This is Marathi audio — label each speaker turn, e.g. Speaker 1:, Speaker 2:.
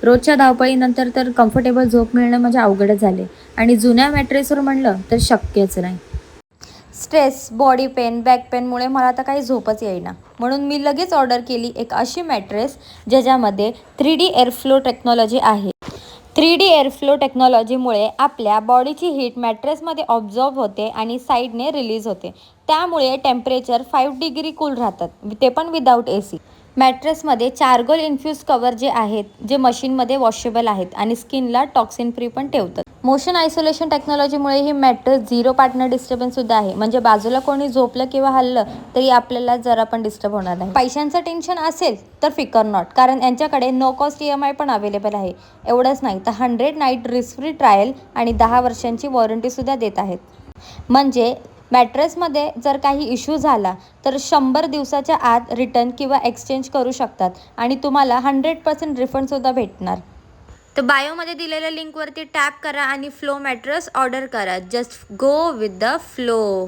Speaker 1: रोजच्या धावपळीनंतर तर कम्फर्टेबल झोप मिळणं म्हणजे अवघडच झाले आणि जुन्या मॅट्रेसवर म्हणलं तर शक्यच नाही. स्ट्रेस, बॉडी पेन, बॅक पेनमुळे मला आता काही झोपच येईना. म्हणून मी लगेच ऑर्डर केली एक अशी मॅट्रेस ज्याच्यामध्ये 3D एअरफ्लो टेक्नॉलॉजी आहे. 3D एअरफ्लो टेक्नॉलॉजीमुळे आपल्या बॉडीची हीट मॅट्रेसमध्ये ऑब्झॉर्ब होते आणि साईडने रिलीज होते. त्यामुळे टेम्परेचर 5 डिग्री कूल राहतात, ते पण विदाऊट AC. मॅट्रेसमध्ये चारकोल इन्फ्यूज कवर जे आहेत, जे मशीनमध्ये वॉशेबल आहेत आणि स्किनला टॉक्सिन फ्री पण ठेवतात. मोशन आयसोलेशन टेक्नॉलॉजीमुळे ही मॅट्रेस 0 पार्टनर डिस्टर्बन्ससुद्धा आहे. म्हणजे बाजूला कोणी झोपलं किंवा हललं तरी आपल्याला जरा पण डिस्टर्ब होणार नाही. पैशांचं टेन्शन असेल तर फिकर नॉट, कारण यांच्याकडे नो कॉस्ट EMI पण अवेलेबल आहे. एवढंच नाही तर 100 नाईट रिस्क फ्री ट्रायल आणि 10 वर्षांची वॉरंटीसुद्धा देत आहेत. म्हणजे मॅट्रेसमध्ये जर काही इश्यू झाला तर 100 दिवसाच्या आत रिटर्न किंवा एक्सचेंज करू शकतात आणि तुम्हाला 100% रिफंडसुद्धा भेटणार. तर बायोमध्ये दिलेल्या लिंकवरती टॅप करा आणि फ्लो मॅट्रेस ऑर्डर करा. Just go with the flow.